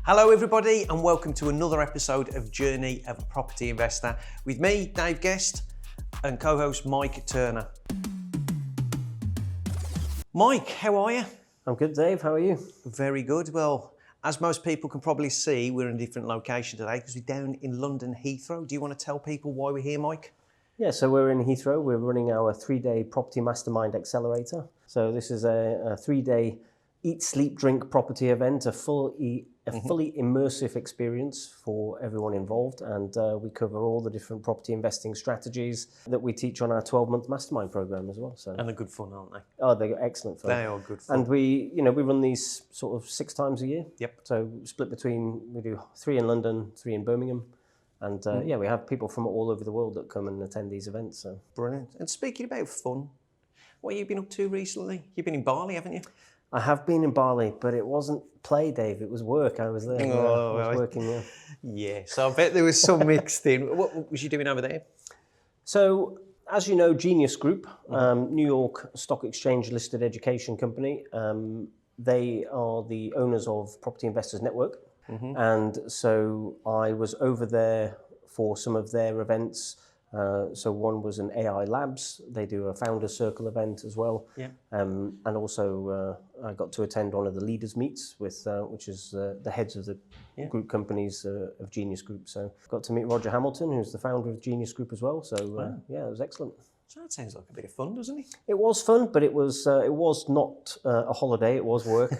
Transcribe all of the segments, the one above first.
Hello everybody and welcome to another episode of Journey of a Property Investor with me, Dave Guest, and co-host Mike Turner. Mike, how are you? I'm good, Dave. How are you? Very good. Well, as most people can probably see, we're in a different location today because we're down in London Heathrow. Do you want to tell people why we're here, Mike? Yeah, so we're in Heathrow. We're running our 3-day property mastermind accelerator. So this is a 3-day eat, sleep, drink property event, a fully immersive experience for everyone involved. And we cover all the different property investing strategies that we teach on our 12-month mastermind program as well. So. And they're good fun, aren't they? Oh, they're excellent fun. They are good fun. And we run these sort of 6 times a year. Yep. So split between, we do 3 in London, 3 in Birmingham. And we have people from all over the world that come and attend these events. So. Brilliant. And speaking about fun, what have you been up to recently? You've been in Bali, haven't you? I have been in Bali, but it wasn't play, Dave. It was work. I was there. I was working, yeah. Yeah, so I bet there was some mixed in. What was you doing over there? So, as you know, Genius Group, New York Stock Exchange listed education company, they are the owners of Property Investors Network. And so I was over there for some of their events. So one was an AI Labs. They do a Founders Circle event as well. Yeah. And also I got to attend one of the leaders meets with, which is the heads of the group companies of Genius Group. So got to meet Roger Hamilton, who's the founder of Genius Group as well. So it was excellent. So that sounds like a bit of fun, doesn't it? It was fun, but it was not a holiday. It was work.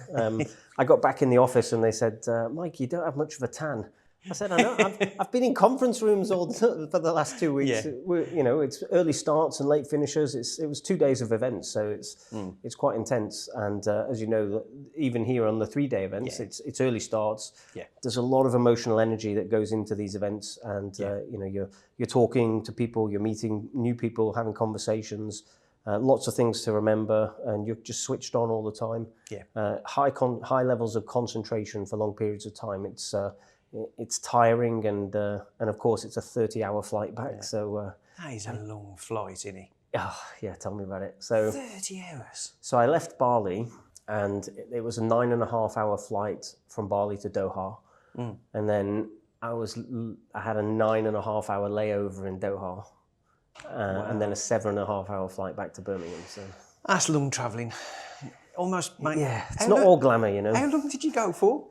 I got back in the office and they said, "Mike, you don't have much of a tan." I said, "I know. I've been in conference rooms for the last 2 weeks. Yeah. It's early starts and late finishes. It was 2 days of events, so it's quite intense. And as you know, even here on the 3-day events, it's early starts. Yeah. There's a lot of emotional energy that goes into these events, and you're talking to people, you're meeting new people, having conversations. Lots of things to remember, and you're just switched on all the time. Yeah. High levels of concentration for long periods of time. It's tiring, and of course it's a 30-hour flight back. Yeah. So that is a long flight, isn't it? Oh yeah, tell me about it. So 30 hours. So I left Bali, and it was a 9.5-hour flight from Bali to Doha, and then I had a 9.5-hour layover in Doha, and then a 7.5-hour flight back to Birmingham. So that's long travelling. Almost, mate. Yeah, it's not all glamour, you know. How long did you go for?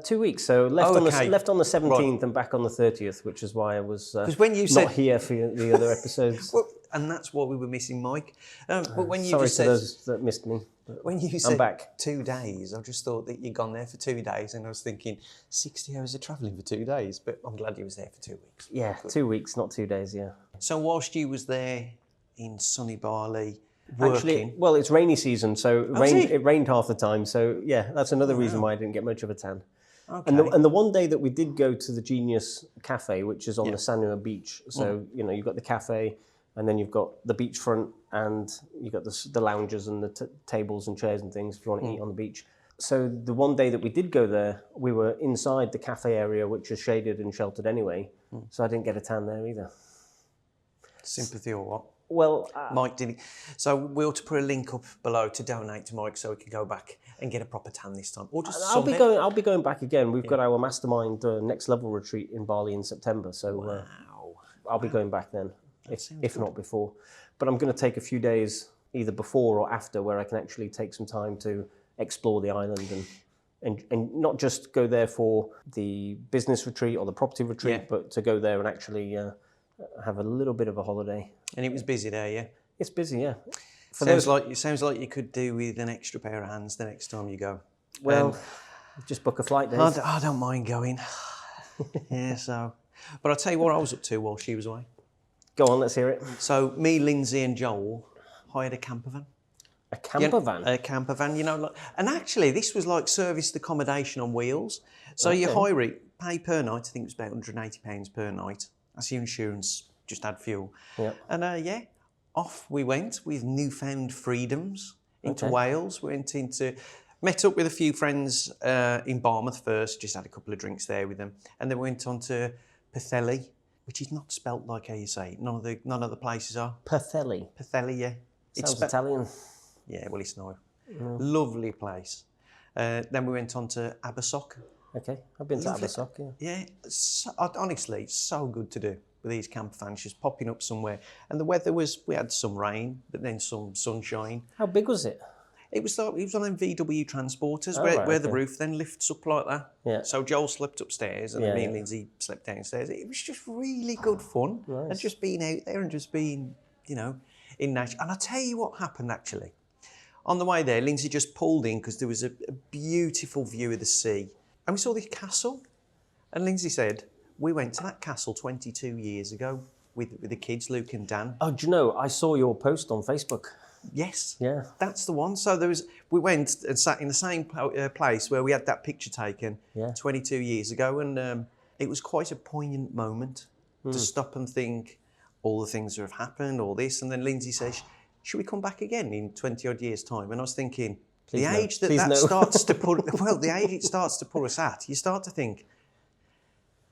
2 weeks. So left on the 17th and back on the 30th, which is why I was not here for the other episodes. Well, and that's why we were missing Mike. But when you sorry just to said, those that missed me. When you said back. 2 days, I just thought that you'd gone there for 2 days, and I was thinking 60 hours of travelling for 2 days. But I'm glad you was there for 2 weeks. Yeah, 2 weeks, not 2 days. Yeah. So whilst you was there in sunny Bali, working. Actually, well, it's rainy season, so it rained half the time. So yeah, that's another reason why I didn't get much of a tan. Okay. And the one day that we did go to the Genius Cafe, which is on the Sanua beach, so you've got the cafe, and then you've got the beachfront, and you've got the lounges and the tables and chairs and things if you want to eat on the beach. So the one day that we did go there, we were inside the cafe area, which is shaded and sheltered anyway, so I didn't get a tan there either. Sympathy or what? Well, Mike didn't. So we ought to put a link up below to donate to Mike so he can go back and get a proper tan this time. Or just I'll be going back again. We've got our Mastermind next level retreat in Bali in September, so I'll be going back then, if not before. But I'm going to take a few days either before or after where I can actually take some time to explore the island and not just go there for the business retreat or the property retreat, but to go there and actually have a little bit of a holiday. And it was busy there, yeah? It's busy, yeah. Sounds like you could do with an extra pair of hands the next time you go. Well, just book a flight, Dave. I don't mind going. Yeah, so. But I'll tell you what I was up to while she was away. Go on, let's hear it. So me, Lindsay and Joel hired a camper van. A camper van? A camper van, and actually this was like serviced accommodation on wheels. So you hire it, pay per night, I think it was about £180 per night. That's your insurance, just add fuel. Yep. And off we went with newfound freedoms into Wales. Met up with a few friends in Barmouth first, just had a couple of drinks there with them. And then we went on to Pwllheli, which is not spelt like how you say it. None of the places are. Pwllheli? Pwllheli, yeah. Sounds Italian. Yeah, well, it's not. Lovely place. Then we went on to Abersoch, Okay, I've been to Lovely. Abersock, yeah. Yeah, honestly, it's so good to do with these camper vans just popping up somewhere. And the weather we had some rain, but then some sunshine. How big was it? It was one of them VW transporters Oh, where, right, where the okay. roof then lifts up like that. Yeah. So Joel slept upstairs and then me and Lindsay slept downstairs. It was just really good fun. Nice. And just being out there and just being, in nature. And I'll tell you what happened actually. On the way there, Lindsay just pulled in because there was a beautiful view of the sea. And we saw this castle. And Lindsay said, we went to that castle 22 years ago with the kids, Luke and Dan. Oh, do you know, I saw your post on Facebook. Yes, Yeah. that's the one. So we went and sat in the same place where we had that picture taken 22 years ago, and it was quite a poignant moment to stop and think all the things that have happened, all this, and then Lindsay says, should we come back again in 20 odd years' time? And I was thinking, the age starts to put, the age it starts to put us at, you start to think,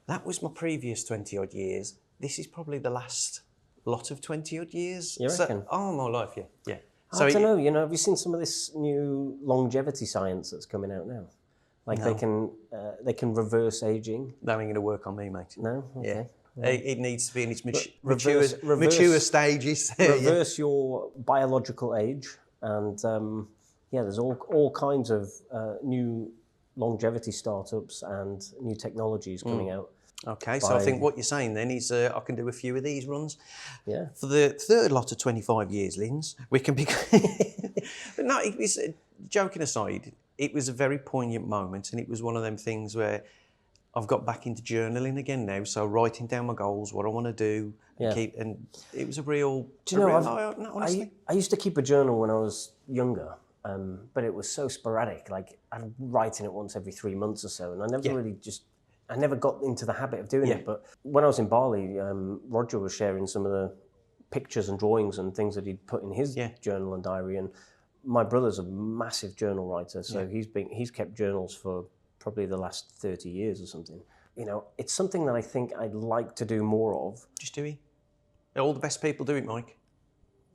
that was my previous 20 odd years. This is probably the last lot of 20 odd years. You reckon? Oh, my life, yeah. So I don't know, have you seen some of this new longevity science that's coming out now? Like they can reverse aging. That ain't going to work on me, mate. No? Okay. Yeah. It needs to be in its reverse mature stages. Reverse your biological age, and there's all kinds of new longevity startups and new technologies coming out. Okay, so I think what you're saying then is I can do a few of these runs. Yeah. For the third lot of 25 years, Linz, we can be... But no, it was, joking aside, it was a very poignant moment, and it was one of them things where I've got back into journaling again now, so writing down my goals, what I want to do, and it was a real... Do you know, honestly. I used to keep a journal when I was younger, but it was so sporadic. Like, I'd write in it once every 3 months or so, and I never got into the habit of doing it. But when I was in Bali, Roger was sharing some of the pictures and drawings and things that he'd put in his journal and diary. And my brother's a massive journal writer, so he's kept journals for probably the last 30 years or something. You know, it's something that I think I'd like to do more of. Just do it. All the best people do it, Mike.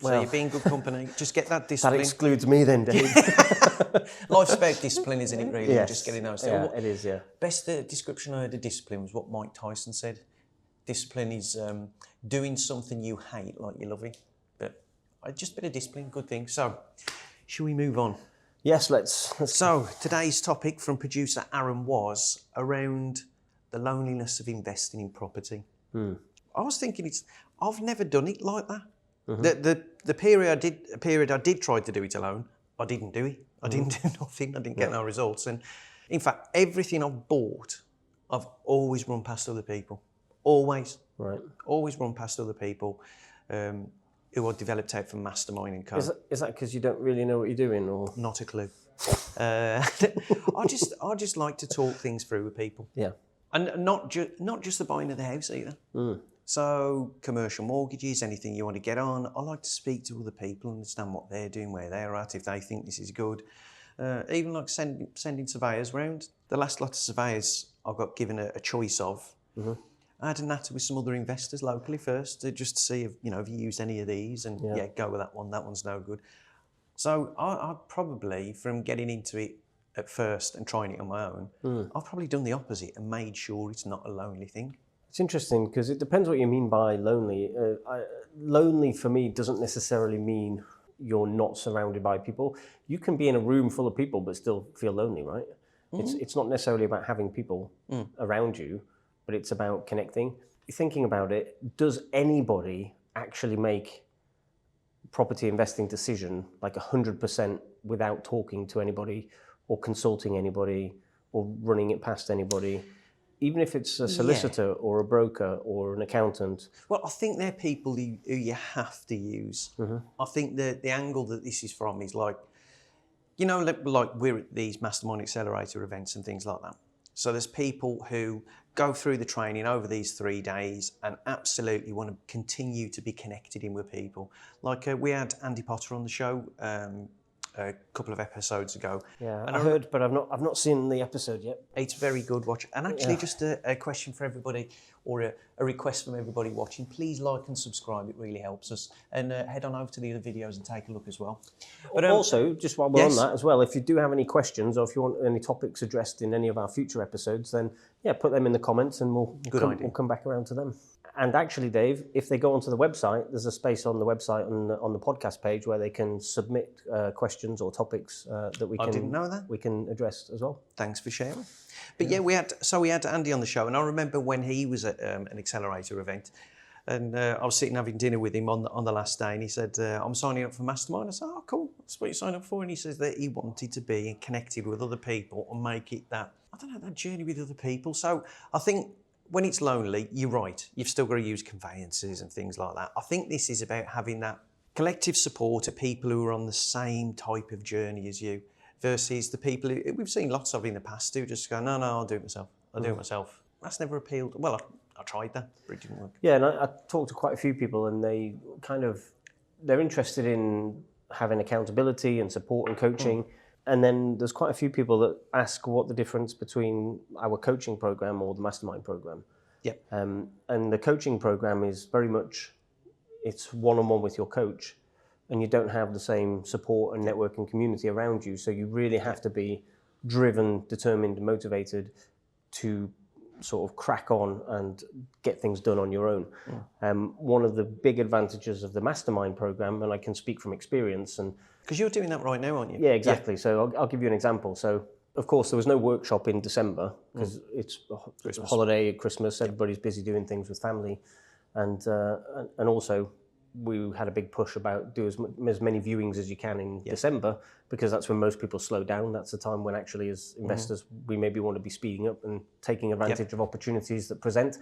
Well, so you're being good company. Just get that discipline. That excludes me then, Dave. Life's about discipline, isn't it, really? Yes. Just getting those. Yeah, it is, yeah. Best description I heard of discipline was what Mike Tyson said. Discipline is doing something you hate like you love it. But just a bit of discipline, good thing. So, shall we move on? Yes, let's. So, today's topic from producer Aaron was around the loneliness of investing in property. I was thinking I've never done it like that. The period I did try to do it alone, I didn't do it. I didn't do nothing. I didn't get no results. And in fact, everything I've bought, I've always run past other people. Always. Right. Always run past other people who I developed out from Mastermind and Co. Is that because you don't really know what you're doing, or not a clue? I just like to talk things through with people. Yeah. And not just the buying of the house either. So commercial mortgages, anything you want to get on, I like to speak to other people, understand what they're doing, where they're at, if they think this is good. Even like sending surveyors round. The last lot of surveyors I got given a choice of. I had a natter with some other investors locally first, just to see if you used any of these, and go with that one. That one's no good. So I probably, from getting into it at first and trying it on my own, I've probably done the opposite and made sure it's not a lonely thing. It's interesting because it depends what you mean by lonely. Lonely for me doesn't necessarily mean you're not surrounded by people. You can be in a room full of people but still feel lonely, right? It's not necessarily about having people around you, but it's about connecting. Thinking about it, does anybody actually make property investing decision like 100% without talking to anybody or consulting anybody or running it past anybody? Even if it's a solicitor or a broker or an accountant. Well, I think they're people who you have to use. I think the angle that this is from is like we're at these Mastermind accelerator events and things like that. So there's people who go through the training over these 3 days and absolutely want to continue to be connected in with people. Like we had Andy Potter on the show a couple of episodes ago. Yeah, and I heard, but I've not seen the episode yet. It's very good watch. And actually, just a question for everybody, or a request from everybody watching. Please like and subscribe. It really helps us. And head on over to the other videos and take a look as well. But also, just while we're on that as well, if you do have any questions or if you want any topics addressed in any of our future episodes, then put them in the comments and we'll come back around to them. And actually, Dave, if they go onto the website, there's a space on the website on the podcast page where they can submit questions or topics that we can address as well. Thanks for sharing. But we had Andy on the show, and I remember when he was at an accelerator event, and I was sitting having dinner with him on the last day, and he said, "I'm signing up for Mastermind." I said, "Oh, cool. That's what you signed up for." And he says that he wanted to be connected with other people and make it that journey with other people. So I think, when it's lonely, you're right. You've still got to use conveyances and things like that. I think this is about having that collective support of people who are on the same type of journey as you, versus the people who we've seen lots of in the past who just go, no, I'll do it myself. I'll do it myself. That's never appealed. Well, I tried that, but it didn't work. Yeah, and I talked to quite a few people, and they're interested in having accountability and support and coaching. And then there's quite a few people that ask what the difference between our coaching program or the Mastermind program. Yep. And the coaching program is very much, it's one-on-one with your coach, and you don't have the same support and network and community around you. So you really have to be driven, determined, motivated to sort of crack on and get things done on your own. One of the big advantages of the Mastermind program, and I can speak from experience, and because you're doing that right now, aren't you? Yeah, exactly. So I'll give you an example. So, of course, there was no workshop in December because it's a holiday, Christmas, everybody's busy doing things with family. And also, we had a big push about do as many viewings as you can in December, because that's when most people slow down. That's the time when actually, as investors, we maybe want to be speeding up and taking advantage of opportunities that present.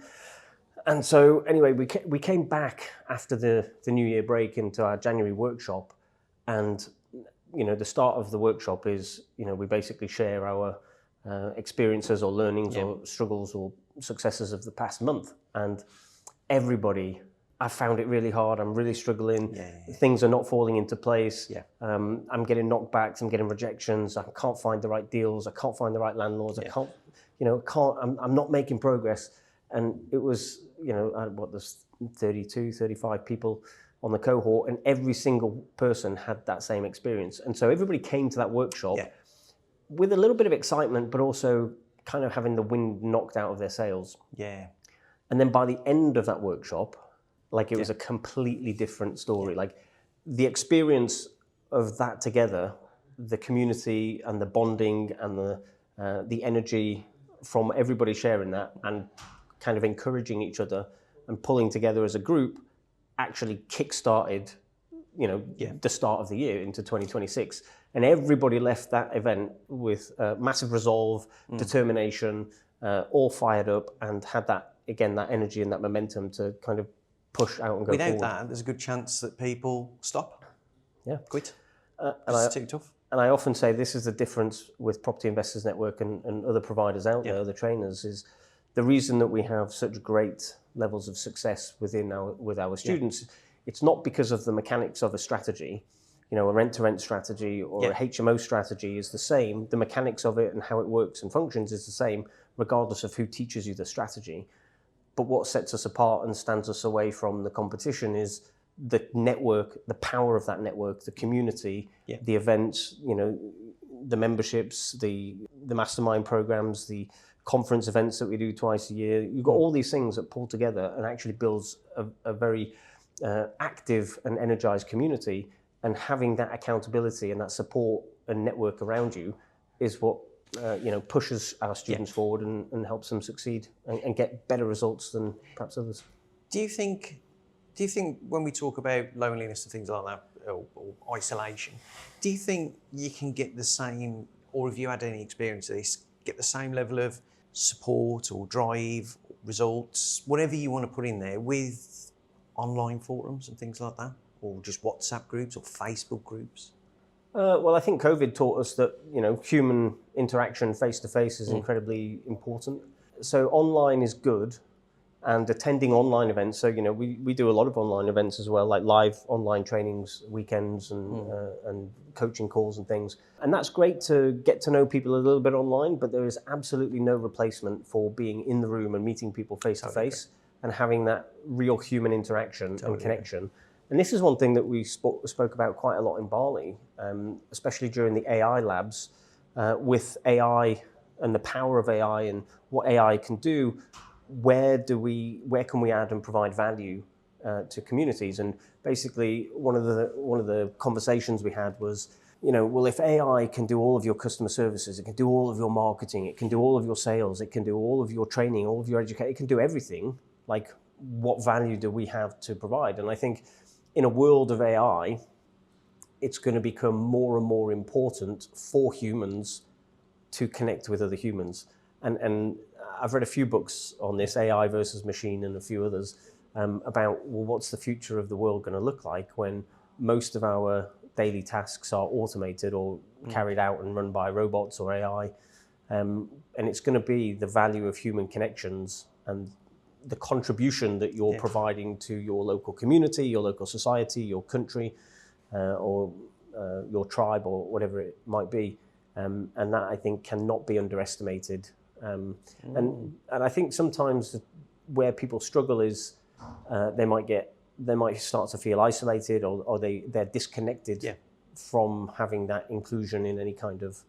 And so, anyway, we came back after the New Year break into our January workshop. And, the start of the workshop is, we basically share our experiences or learnings or struggles or successes of the past month. And everybody, I found it really hard. I'm really struggling. Things are not falling into place. I'm getting knockbacks. I'm getting rejections. I can't find the right deals. I can't find the right landlords. I can't, I'm not making progress. And it was, there's 32, 35 people on the cohort, and every single person had that same experience. And so everybody came to that workshop with a little bit of excitement, but also kind of having the wind knocked out of their sails. Yeah. And then by the end of that workshop, it was a completely different story. Like the experience of that together, the community and the bonding and the energy from everybody sharing that and kind of encouraging each other and pulling together as a group, actually kick-started, the start of the year into 2026. And everybody left that event with massive resolve, determination, all fired up, and had that energy and that momentum to kind of push out and go forward. Without that, there's a good chance that people stop. Yeah. Quit. It's too tough. And I often say this is the difference with Property Investors Network and other providers out there, other trainers, is the reason that we have such great levels of success with our students. It's not because of the mechanics of a strategy. A rent-to-rent strategy or a HMO strategy is the same. The mechanics of it and how it works and functions is the same, regardless of who teaches you the strategy. But what sets us apart and stands us away from the competition is the network, the power of that network, the community, the events, the memberships, the mastermind programs, the conference events that we do twice a year. You've got all these things that pull together and actually builds a very active and energized community. And having that accountability and that support and network around you is what pushes our students forward and helps them succeed and get better results than perhaps others. Do you think when we talk about loneliness and things like that, or isolation, do you think you can get the same, or have you had any experience of this, get the same level of support or drive, results, whatever you want to put in there, with online forums and things like that, or just WhatsApp groups or Facebook groups? Well, I think COVID taught us that human interaction face to face is incredibly important. So online is good, and attending online events. So, we do a lot of online events as well, like live online trainings, weekends, and coaching calls and things. And that's great to get to know people a little bit online, but there is absolutely no replacement for being in the room and meeting people face to face and having that real human interaction and connection. And this is one thing that we spoke about quite a lot in Bali, especially during the AI labs, with AI and the power of AI and what AI can do. Where can we add and provide value to communities? And basically, one of the conversations we had was, well, if AI can do all of your customer services, it can do all of your marketing, it can do all of your sales, it can do all of your training, all of your education, it can do everything. Like, what value do we have to provide? And I think in a world of AI, it's going to become more and more important for humans to connect with other humans. And I've read a few books on this, AI versus machine, and a few others, about, well, what's the future of the world going to look like when most of our daily tasks are automated or carried out and run by robots or AI. And it's going to be the value of human connections and the contribution that you're providing to your local community, your local society, your country, or your tribe, or whatever it might be. And that, I think, cannot be underestimated. And I think sometimes where people struggle is they might start to feel isolated, or they're disconnected from having that inclusion in any kind of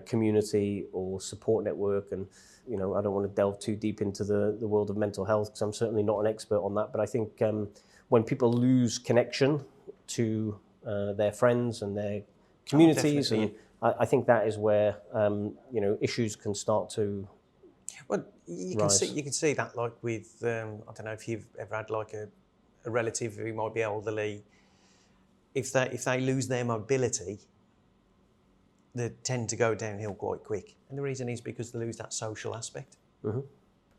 community or support network. And I don't want to delve too deep into the world of mental health, because I'm certainly not an expert on that. But I think when people lose connection to their friends and their communities, and I think that is where issues can start to. Well, you can see that, like with I don't know if you've ever had like a relative who might be elderly. If they lose their mobility, they tend to go downhill quite quick, and the reason is because they lose that social aspect. Mm-hmm.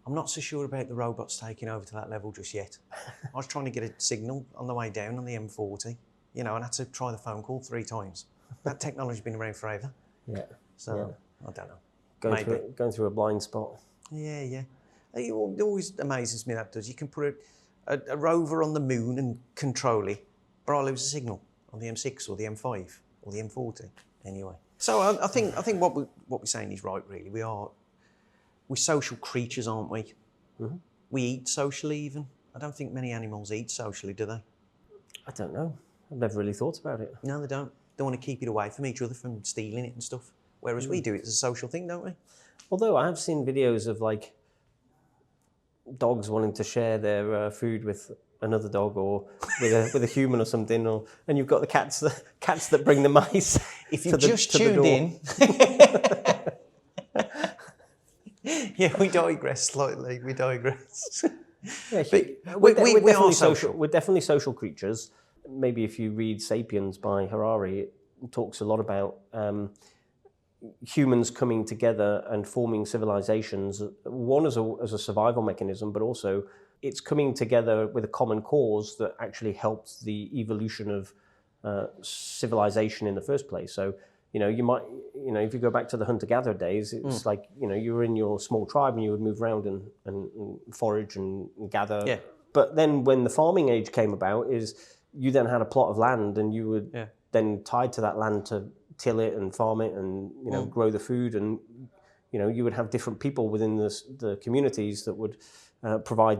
I'm not so sure about the robots taking over to that level just yet. I was trying to get a signal on the way down on the M40, and I had to try the phone call 3 times. That technology's been around forever. Yeah. So I don't know. Going through a blind spot. Yeah. It always amazes me that does. You can put a rover on the moon and control it, but I lose a signal on the M6 or the M5 or the M40 anyway. So I think what we're saying is right. Really, we're social creatures, aren't we? Mm-hmm. We eat socially. Even I don't think many animals eat socially, do they? I don't know. I've never really thought about it. No, they don't. They want to keep it away from each other, from stealing it and stuff. Whereas we do it as a social thing, don't we? Although I have seen videos of like dogs wanting to share their food with another dog, or with a human or something, and you've got the cats that bring the mice. If you just tuned in, yeah, we digress slightly. We digress. Yeah, we are social. We're definitely social creatures. Maybe if you read *Sapiens* by Harari, it talks a lot about humans coming together and forming civilizations. One as a survival mechanism, but also it's coming together with a common cause that actually helped the evolution of civilization in the first place. So, you might, if you go back to the hunter-gatherer days, it's like, you were in your small tribe and you would move around and forage and gather. Yeah. But then when the farming age came about, you then had a plot of land, and you would then tied to that land to till it and farm it and grow the food, and you would have different people within the communities that would provide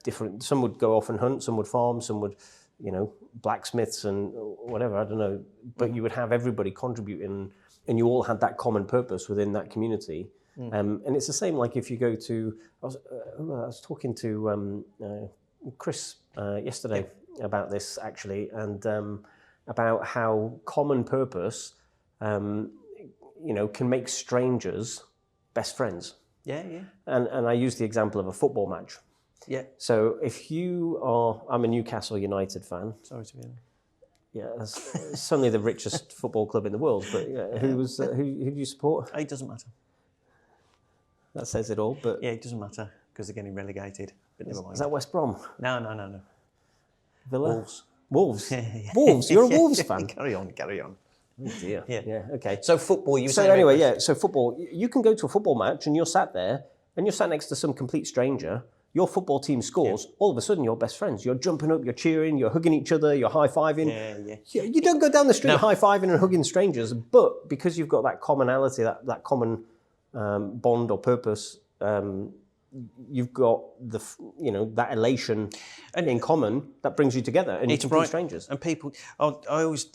different. Some would go off and hunt, some would farm, some would blacksmiths and whatever, I don't know. But you would have everybody contributing, and you all had that common purpose within that community. And it's the same like if you go to. I was talking to Chris yesterday about this actually, and about how common purpose, can make strangers best friends. Yeah. And I use the example of a football match. Yeah. So if I'm a Newcastle United fan. Sorry to be honest. Yeah, it's certainly the richest football club in the world. But who do you support? It doesn't matter. That says it all. But yeah, it doesn't matter because they're getting relegated. But never mind. Is that West Brom? No. Villa. Wolves. Wolves. You're a Wolves fan. Carry on. Oh dear. Yeah. Okay. So football. So football. You can go to a football match and you're sat there and you're sat next to some complete stranger, your football team scores, all of a sudden you're best friends. You're jumping up, you're cheering, you're hugging each other, you're high-fiving. You don't go down the street high-fiving and hugging strangers, but because you've got that commonality, that common bond or purpose, you've got that elation in common that brings you together, and you're complete strangers. And people, it always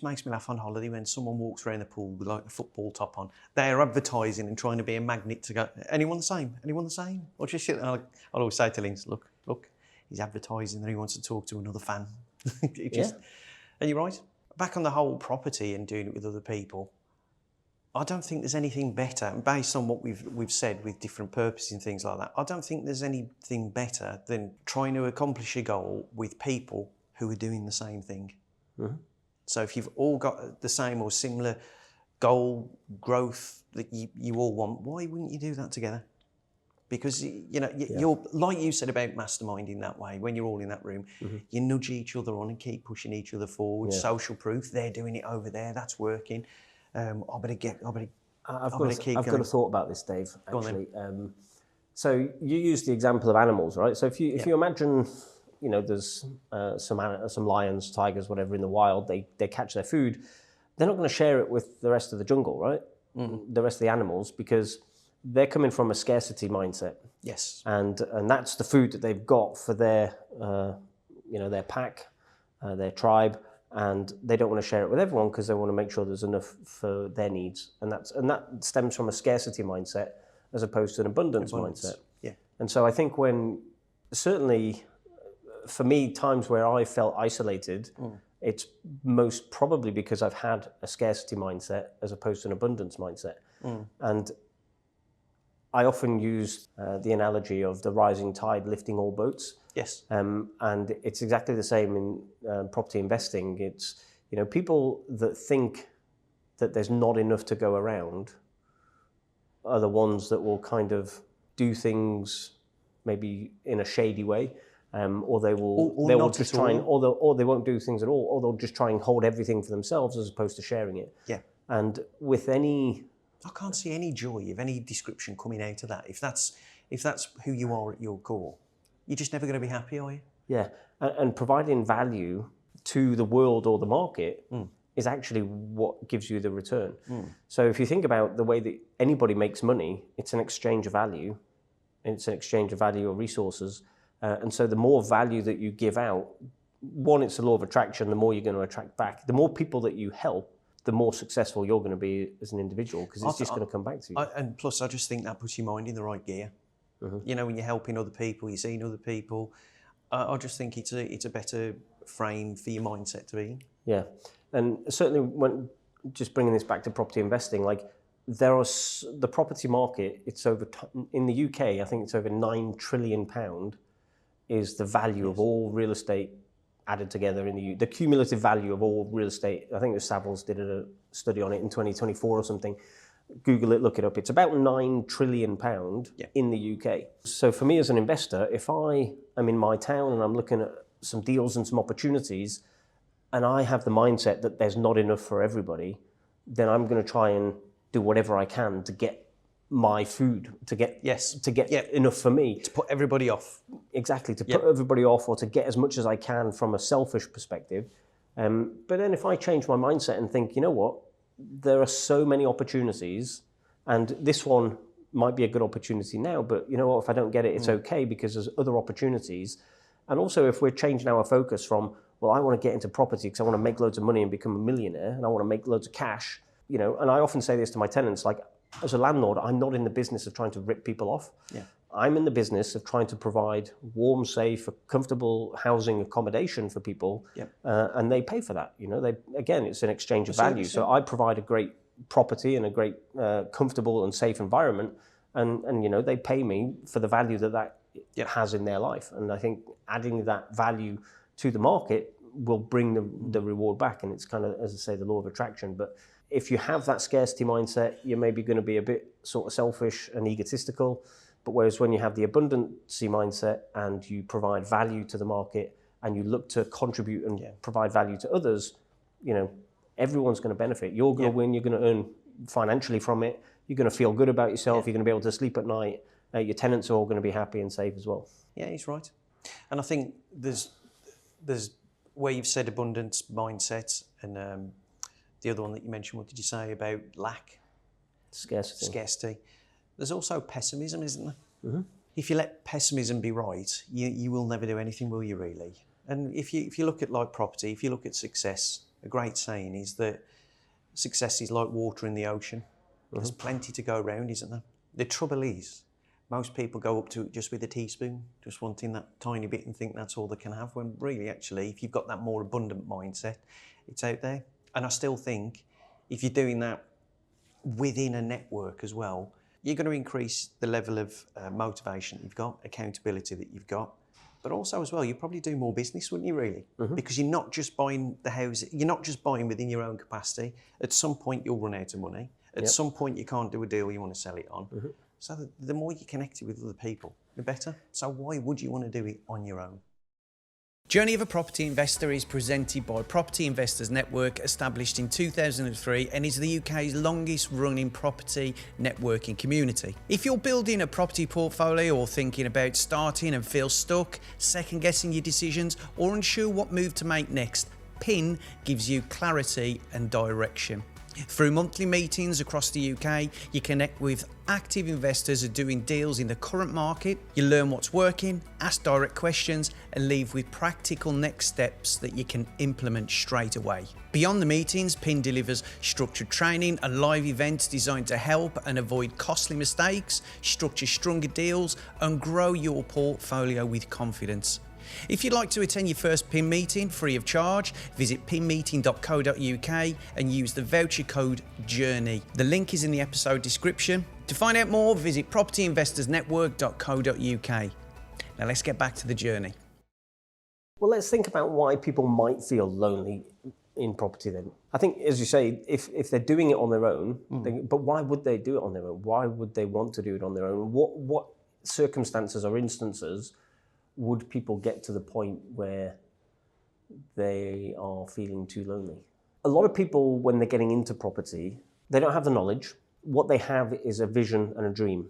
makes me laugh on holiday when someone walks around the pool with like a football top on. They're advertising and trying to be a magnet to go, anyone the same? Anyone the same? Or just shit. I'll always say to Links, look, he's advertising and he wants to talk to another fan. And you're right. Back on the whole property and doing it with other people, I don't think there's anything better, based on what we've said with different purposes and things like that. I don't think there's anything better than trying to accomplish a goal with people who are doing the same thing. Mm-hmm. So if you've all got the same or similar goal, growth that you all want, why wouldn't you do that together? Because you're like you said about masterminding that way. When you're all in that room, you nudge each other on and keep pushing each other forward. Social proof. They're doing it over there. That's working. I've got a thought about this, Dave, actually. So you use the example of animals, right? So if you imagine, there's some lions, tigers, whatever in the wild, they catch their food, they're not going to share it with the rest of the jungle, right? Mm-hmm. The rest of the animals, because they're coming from a scarcity mindset. Yes. And that's the food that they've got for their pack, their tribe. And they don't want to share it with everyone because they want to make sure there's enough for their needs, and that stems from a scarcity mindset as opposed to an abundance mindset. Yeah. And so I think certainly for me, times where I felt isolated, it's most probably because I've had a scarcity mindset as opposed to an abundance mindset. And I often use the analogy of the rising tide lifting all boats. Yes. And it's exactly the same in property investing. It's, people that think that there's not enough to go around are the ones that will kind of do things maybe in a shady way, or they will just try and, or they won't do things at all, or they'll just try and hold everything for themselves as opposed to sharing it. Yeah. And with any, I can't see any joy of any description coming out of that. If that's who you are at your core, you're just never going to be happy, are you? Yeah, and providing value to the world or the market is actually what gives you the return. So if you think about the way that anybody makes money, it's an exchange of value. It's an exchange of value or resources. And so the more value that you give out, one, it's the law of attraction, the more you're going to attract back. The more people that you help, the more successful you're going to be as an individual, because it's just going to come back to you. And plus, I just think that puts your mind in the right gear. When you're helping other people, you're seeing other people. I just think it's a better frame for your mindset to be in. Yeah, and certainly when just bringing this back to property investing, like the property market, it's over in the UK. I think it's over £9 trillion is the value of all real estate added together in the cumulative value of all real estate. I think the Savills did a study on it in 2024 or something. Google it, look it up. It's about £9 trillion in the UK. So for me as an investor, if I am in my town and I'm looking at some deals and some opportunities, and I have the mindset that there's not enough for everybody, then I'm going to try and do whatever I can to get my food, to get enough for me. To put everybody off. Exactly, to put everybody off, or to get as much as I can from a selfish perspective. But then if I change my mindset and think, you know what, there are so many opportunities, and this one might be a good opportunity now, but you know what, if I don't get it, it's okay, because there's other opportunities. And also if we're changing our focus from, well, I want to get into property because I want to make loads of money and become a millionaire, and I want to make loads of cash, and I often say this to my tenants, like, as a landlord, I'm not in the business of trying to rip people off. Yeah. I'm in the business of trying to provide warm, safe, comfortable housing accommodation for people, and they pay for that. It's an exchange of value. So I provide a great property and a great comfortable and safe environment, and they pay me for the value that has in their life. And I think adding that value to the market will bring the reward back. And it's kind of, as I say, the law of attraction. But if you have that scarcity mindset, you're maybe going to be a bit sort of selfish and egotistical. But whereas when you have the abundancy mindset and you provide value to the market and you look to contribute and provide value to others, everyone's going to benefit. You're going to win. You're going to earn financially from it. You're going to feel good about yourself. You're going to be able to sleep at night. your tenants are all going to be happy and safe as well. Yeah, he's right. And I think there's where you've said abundance mindset, and the other one that you mentioned, what did you say about lack? Scarcity. There's also pessimism, isn't there? Mm-hmm. If you let pessimism be right, you will never do anything, will you, really? And if you look at like property, if you look at success, a great saying is that success is like water in the ocean. There's plenty to go around, isn't there? The trouble is, most people go up to it just with a teaspoon, just wanting that tiny bit and think that's all they can have, when really, actually, if you've got that more abundant mindset, it's out there. And I still think if you're doing that within a network as well, you're going to increase the level of motivation that you've got, accountability that you've got, but also as well, you probably do more business, wouldn't you, really? Because you're not just buying the house, you're not just buying within your own capacity. At some point, you'll run out of money. At some point, you can't do a deal you want to sell it on. So the more you're connected with other people, the better. So why would you want to do it on your own? Journey of a Property Investor is presented by Property Investors Network, established in 2003, and is the UK's longest running property networking community. If you're building a property portfolio or thinking about starting and feel stuck, second guessing your decisions, or unsure what move to make next, PIN gives you clarity and direction. Through monthly meetings across the UK, you connect with active investors who are doing deals in the current market. You learn what's working, ask direct questions, and leave with practical next steps that you can implement straight away. Beyond the meetings, PIN delivers structured training and live events designed to help and avoid costly mistakes, structure stronger deals, and grow your portfolio with confidence. If you'd like to attend your first PIN meeting free of charge, visit pinmeeting.co.uk and use the voucher code JOURNEY. The link is in the episode description. To find out more, visit propertyinvestorsnetwork.co.uk. Now let's get back to the journey. Well, let's think about why people might feel lonely in property then. I think, as you say, if they're doing it on their own, but why would they do it on their own? Why would they want to do it on their own? What circumstances or instances would people get to the point where they are feeling too lonely? A lot of people, when they're getting into property, they don't have the knowledge. What they have is a vision and a dream.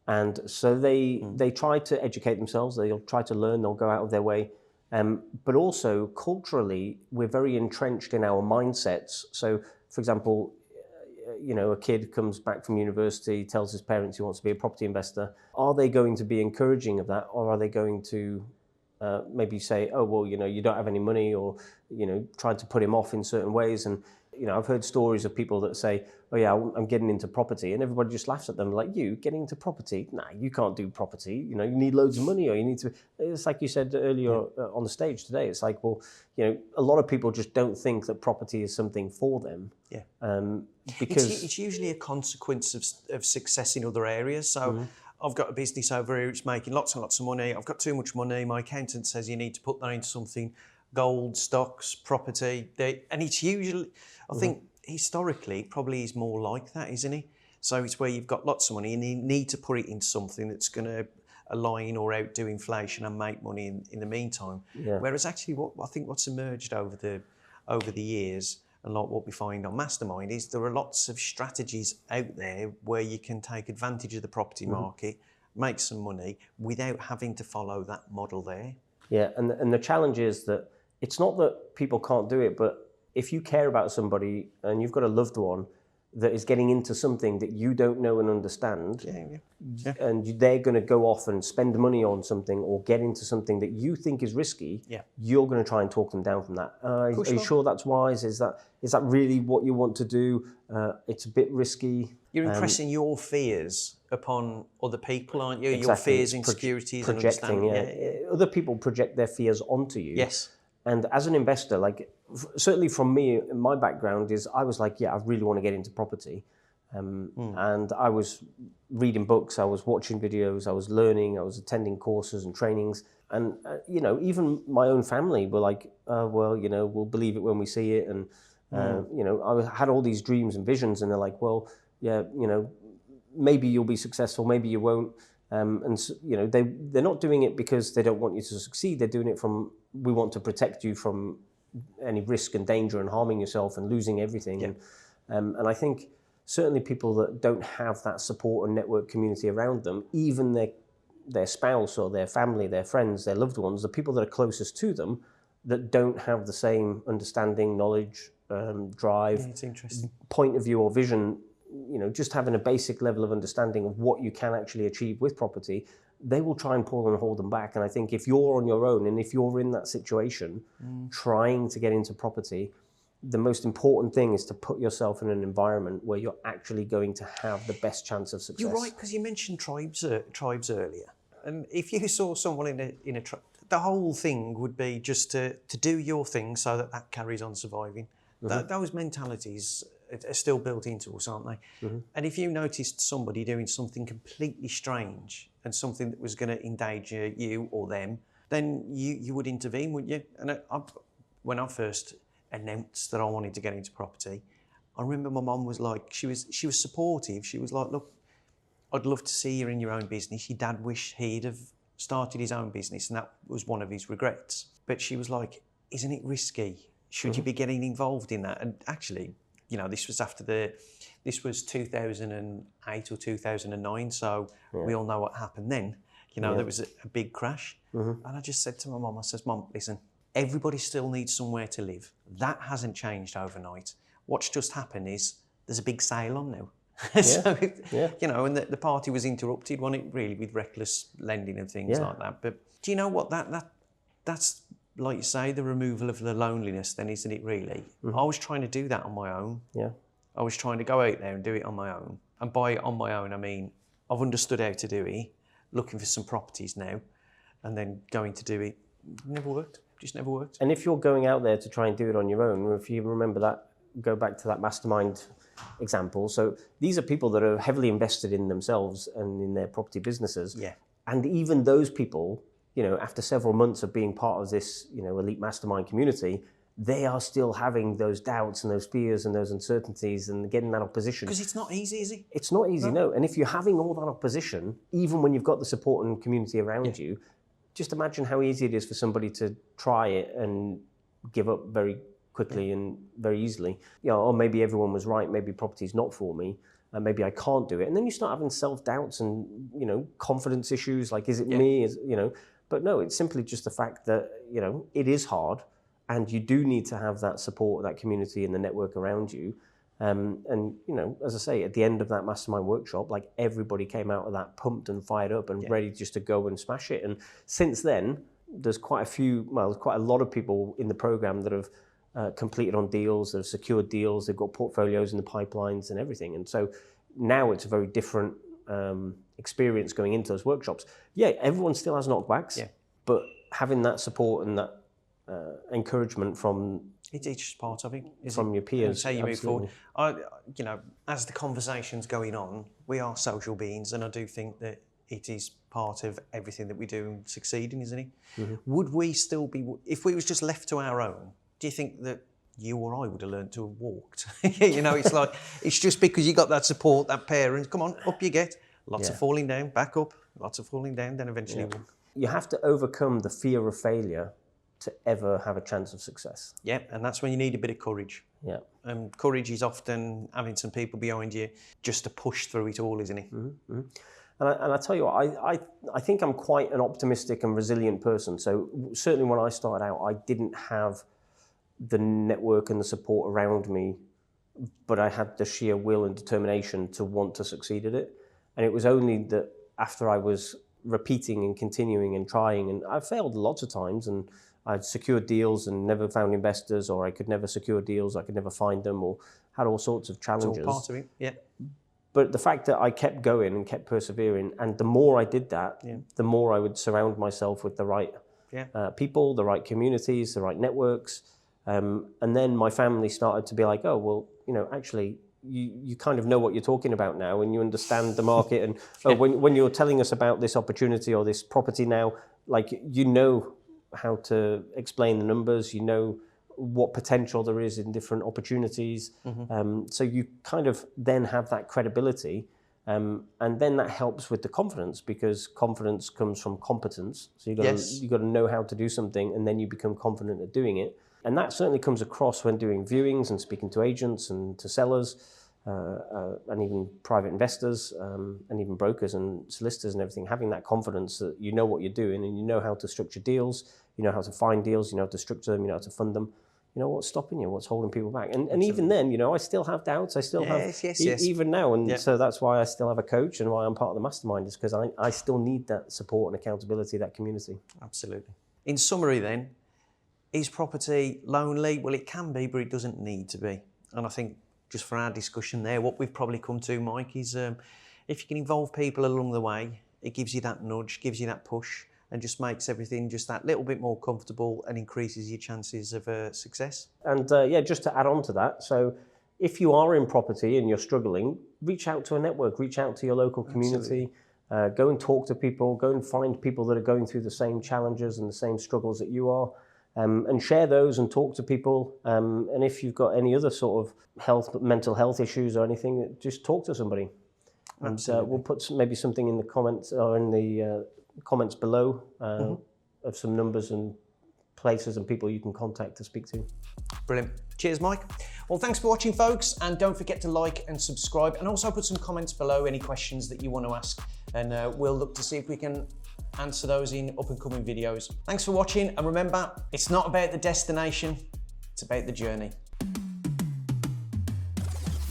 And so they try to educate themselves, they'll try to learn, they'll go out of their way. But also, culturally, we're very entrenched in our mindsets. So, for example, a kid comes back from university, tells his parents he wants to be a property investor. Are they going to be encouraging of that, or are they going to maybe say, oh, well, you don't have any money, or, trying to put him off in certain ways? And, I've heard stories of people that say, oh yeah, I'm getting into property, and everybody just laughs at them, like, you getting into property? Nah, you can't do property. You need loads of money, or you need to. It's like you said earlier on the stage today. It's like, well, a lot of people just don't think that property is something for them. Yeah. Because it's usually a consequence of success in other areas. So I've got a business over here which is making lots and lots of money. I've got too much money. My accountant says you need to put that into something, gold, stocks, property. And it's usually, I think historically, it probably is more like that, isn't it? So it's where you've got lots of money and you need to put it into something that's going to align or outdo inflation and make money in the meantime. Yeah. Whereas actually what's emerged over the years, and like what we find on Mastermind, is there are lots of strategies out there where you can take advantage of the property market, make some money without having to follow that model there. Yeah, and the challenge is that it's not that people can't do it, but if you care about somebody and you've got a loved one that is getting into something that you don't know and understand, and they're going to go off and spend money on something or get into something that you think is risky, you're going to try and talk them down from that. Are you sure that's wise? Is that really what you want to do? It's a bit risky. You're impressing your fears upon other people, aren't you? Exactly. Your fears, insecurities, projecting. Other people project their fears onto you. Yes. And as an investor, like certainly from me, my background is I was like, I really want to get into property. And I was reading books, I was watching videos, I was learning, I was attending courses and trainings. And, even my own family were like, we'll believe it when we see it. And, I had all these dreams and visions, and they're like, well, maybe you'll be successful, maybe you won't. They're not doing it because they don't want you to succeed. They're doing it we want to protect you from any risk and danger and harming yourself and losing everything. Yeah. And I think certainly people that don't have that support and network community around them, even their spouse or their family, their friends, their loved ones, the people that are closest to them that don't have the same understanding, knowledge, drive, it's interesting. point of view or vision, just having a basic level of understanding of what you can actually achieve with property, they will try and pull and hold them back. And I think if you're on your own and if you're in that situation, trying to get into property, the most important thing is to put yourself in an environment where you're actually going to have the best chance of success. You're right, because you mentioned tribes earlier. And if you saw someone in a tribe, the whole thing would be just to do your thing so that carries on surviving. Those mentalities are still built into us, aren't they? And if you noticed somebody doing something completely strange and something that was going to endanger you or them, then you would intervene, wouldn't you? And when I first announced that I wanted to get into property, I remember my mum was like, she was supportive. She was like, look, I'd love to see you in your own business. Your dad wished he'd have started his own business, and that was one of his regrets. But she was like, isn't it risky? Should you be getting involved in that? And actually, this was 2008 or 2009, so we all know what happened then. There was a big crash. And I just said to my mum, I says, Mum, listen, everybody still needs somewhere to live. That hasn't changed overnight. What's just happened is there's a big sale on now. So, and the party was interrupted, wasn't it, really, with reckless lending and things like that. But do you know what? That's, like you say, the removal of the loneliness then, isn't it, really? I was trying to do that on my own. I was trying to go out there and do it on my own. And by on my own, I mean, I've understood how to do it, looking for some properties now, and then going to do it. Never worked. Just never worked. And if you're going out there to try and do it on your own, if you remember that, go back to that Mastermind example. So these are people that are heavily invested in themselves and in their property businesses. And even those people, after several months of being part of this, elite mastermind community, they are still having those doubts and those fears and those uncertainties and getting that opposition. Because it's not easy, is it? It's not easy, no. And if you're having all that opposition, even when you've got the support and community around you, just imagine how easy it is for somebody to try it and give up very quickly and very easily. Or maybe everyone was right, maybe property's not for me, and maybe I can't do it. And then you start having self-doubts and, confidence issues, like, is it me? But no, it's simply just the fact that, it is hard, and you do need to have that support, that community and the network around you. And, as I say, at the end of that mastermind workshop, like, everybody came out of that pumped and fired up and ready just to go and smash it. And since then, there's quite a lot of people in the program that have completed on deals, that have secured deals, they've got portfolios in the pipelines and everything. And so now it's a very different experience going into those workshops. Everyone still has knockbacks, but having that support and that encouragement from it's just part of it, from your peers. How you move forward. As the conversation's going on, we are social beings, and I do think that it is part of everything that we do in succeeding, isn't it? Would we still be, if we was just left to our own, do you think that you or I would have learned to have walked? It's like, it's just because you got that support, that parent, come on, up you get. Lots of falling down, back up, lots of falling down, then eventually you have to overcome the fear of failure to ever have a chance of success. And that's when you need a bit of courage. Courage is often having some people behind you just to push through it all, isn't it? And I tell you what, I think I'm quite an optimistic and resilient person. So certainly when I started out, I didn't have the network and the support around me, but I had the sheer will and determination to want to succeed at it. And it was only that after I was repeating and continuing and trying, and I failed lots of times, and I'd secured deals and never found investors, or I could never secure deals, I could never find them, or had all sorts of challenges. It's all part of it, But the fact that I kept going and kept persevering, and the more I did that, the more I would surround myself with the right people, the right communities, the right networks. And then my family started to be like, oh, well, actually, you kind of know what you're talking about now, and you understand the market. And when you're telling us about this opportunity or this property now, like, how to explain the numbers, what potential there is in different opportunities. So you kind of then have that credibility, and then that helps with the confidence, because confidence comes from competence. So you got to know how to do something, and then you become confident at doing it. And that certainly comes across when doing viewings and speaking to agents and to sellers. and even private investors, and even brokers and solicitors and everything, having that confidence that you know what you're doing and you know how to structure deals, you know how to find deals, you know how to structure them, you know how to fund them. You know what's stopping you, what's holding people back. And even then, you know, I still have doubts. I still have, even now. And so that's why I still have a coach and why I'm part of the Mastermind, is because I still need that support and accountability, that community. Absolutely. In summary then, is property lonely? Well, it can be, but it doesn't need to be. And I think just for our discussion there, what we've probably come to, Mike, is if you can involve people along the way, it gives you that nudge, gives you that push, and just makes everything just that little bit more comfortable and increases your chances of success. And just to add on to that, so if you are in property and you're struggling, reach out to a network, reach out to your local community, go and talk to people, go and find people that are going through the same challenges and the same struggles that you are, and share those and talk to people. And if you've got any other sort of mental health issues or anything, just talk to somebody. And we'll put maybe something in the comments or in the comments below of some numbers and places and people you can contact to speak to. Brilliant. Cheers, Mike. Well, thanks for watching, folks, and don't forget to like and subscribe, and also put some comments below, any questions that you want to ask, and we'll look to see if we can answer those in up and coming videos. Thanks for watching, and remember, it's not about the destination, it's about the journey.